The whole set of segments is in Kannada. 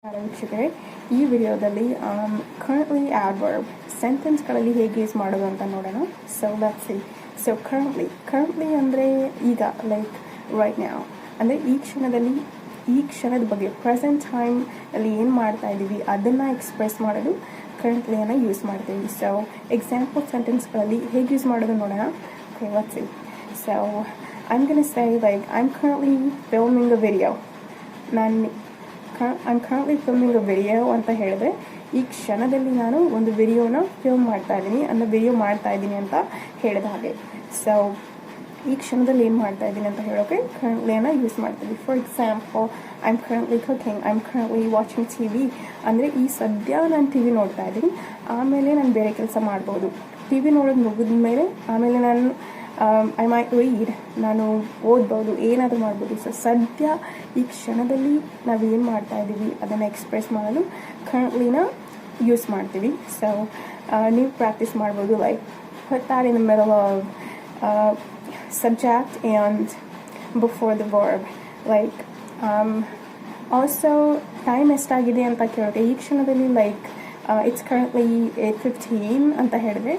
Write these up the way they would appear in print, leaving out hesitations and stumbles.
ವೀಕ್ಷಕರೇ, ಈ ವಿಡಿಯೋದಲ್ಲಿ ಕರೆಂಟ್ಲಿ ಆಡ್ವರ್ಬ್ ಸೆಂಟೆನ್ಸ್ಗಳಲ್ಲಿ ಹೇಗೆ ಯೂಸ್ ಮಾಡೋದು ಅಂತ ನೋಡೋಣ. So let's see. So currently ಅಂದರೆ ಈಗ, ಲೈಕ್ ರೈಟ್ ನಾವ್ ಅಂದರೆ ಈ ಕ್ಷಣದ ಬಗ್ಗೆ ಪ್ರೆಸೆಂಟ್ ಟೈಮ್ ಅಲ್ಲಿ ಏನು ಮಾಡ್ತಾ ಇದ್ದೀವಿ ಅದನ್ನು ಎಕ್ಸ್ಪ್ರೆಸ್ ಮಾಡಲು ಕರೆಂಟ್ಲಿಯನ್ನು ಯೂಸ್ ಮಾಡ್ತೀವಿ. ಸೊ ಎಕ್ಸಾಂಪಲ್ ಸೆಂಟೆನ್ಸ್ಗಳಲ್ಲಿ ಹೇಗೆ ಯೂಸ್ ಮಾಡೋದು ನೋಡೋಣ. Okay, let's see. So I'm gonna say, like, I'm currently filming a video. I'm currently filming a video ಅಂತ ಹೇಳಿದ್ರೆ ಈ ಕ್ಷಣದಲ್ಲಿ ನಾನು ಒಂದು ವಿಡಿಯೋನ ಫಿಲ್ಮ್ ಮಾಡ್ತಾ ಇದ್ದೀನಿ, ವಿಡಿಯೋ ಮಾಡ್ತಾ ಇದ್ದೀನಿ ಅಂತ ಹೇಳಿದ ಹಾಗೆ. ಸೊ ಈ ಕ್ಷಣದಲ್ಲಿ ಏನು ಮಾಡ್ತಾ ಇದ್ದೀನಿ ಅಂತ ಹೇಳೋಕೆ ಕರೆಂಟ್ಲಿಯನ್ನು ಯೂಸ್ ಮಾಡ್ತೀವಿ. For example, I am currently cooking, I am currently watching TV ಅಂದರೆ ಈ ಸದ್ಯ ನಾನು TV ನೋಡ್ತಾ ಇದ್ದೀನಿ, ಆಮೇಲೆ ನಾನು ಬೇರೆ ಕೆಲಸ ಮಾಡ್ಬೋದು. TV ನೋಡೋದು ಮುಗಿದ ಮೇಲೆ ಆಮೇಲೆ ನಾನು ಐ ಮೈಟ್ ರೀಡ್, ನಾನು ಓದ್ಬೋದು, ಏನಾದರೂ ಮಾಡ್ಬೋದು. ಸೊ ಸದ್ಯ ಈ ಕ್ಷಣದಲ್ಲಿ ನಾವು ಏನು ಮಾಡ್ತಾ ಇದ್ದೀವಿ ಅದನ್ನು ಎಕ್ಸ್ಪ್ರೆಸ್ ಮಾಡಲು ಕರೆಂಟ್ಲಿನ ಯೂಸ್ ಮಾಡ್ತೀವಿ. ಸೊ ನೀವು ಪ್ರಾಕ್ಟೀಸ್ ಮಾಡ್ಬೋದು, like put that in the middle of subject and before the verb. Like also time ಎಷ್ಟಾಗಿದೆ ಅಂತ ಕೇಳೋಕೆ ಈ ಕ್ಷಣದಲ್ಲಿ ಲೈಕ್ ಇಟ್ಸ್ ಕರೆಂಟ್ಲಿ 8:15 ಅಂತ ಹೇಳಿದ್ರೆ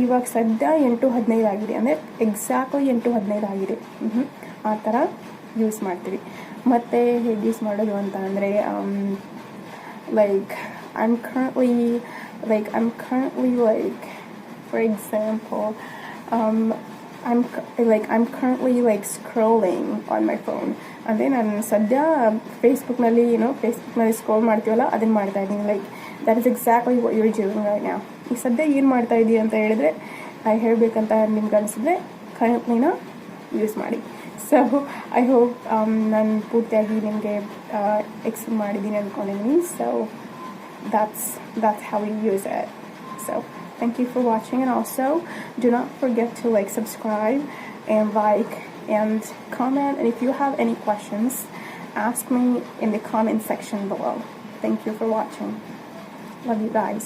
ಇವಾಗ ಸದ್ಯ 8:15 ಆಗಿದೆ ಅಂದರೆ ಎಕ್ಸಾಕ್ಟ್ಲಿ 8:15 ಆಗಿದೆ. ಆ ಥರ ಯೂಸ್ ಮಾಡ್ತೀವಿ. ಮತ್ತು ಹೇಗೆ ಯೂಸ್ ಮಾಡೋದು ಅಂತ ಅಂದರೆ I'm currently for example, I'm currently scrolling on my phone. ಅಂದರೆ ನಾನು ಸದ್ಯ ಫೇಸ್ಬುಕ್ನಲ್ಲಿ ಸ್ಕ್ರೋಲ್ ಮಾಡ್ತೀವಲ್ಲ ಅದನ್ನು ಮಾಡ್ತಾ ಇದ್ದೀನಿ. Like that is exactly what you are doing right now. ಈಗ ಸದ್ಯ ಏನು ಮಾಡ್ತಾ ಇದ್ದೀವಿ ಅಂತ ಹೇಳಿದ್ರೆ ಹೇಳಬೇಕಂತ ನಿಮ್ಗೆ ಅನಿಸಿದ್ರೆ ಕರೆಂಟ್ಲಿನ ಯೂಸ್ ಮಾಡಿ. ಸೊ ಐ ಹೋಪ್ ನಾನು ಪೂರ್ತಿಯಾಗಿ ನಿಮಗೆ ಎಕ್ಸ್ಪ್ಲೇನ್ ಮಾಡಿದ್ದೀನಿ ಅಂದ್ಕೊಂಡಿದ್ದೀನಿ. So that's how we use it. So thank you for watching, and also do not forget to subscribe and and comment, and if you have any questions, ask me in the comment section below. Thank you for watching. Love you guys.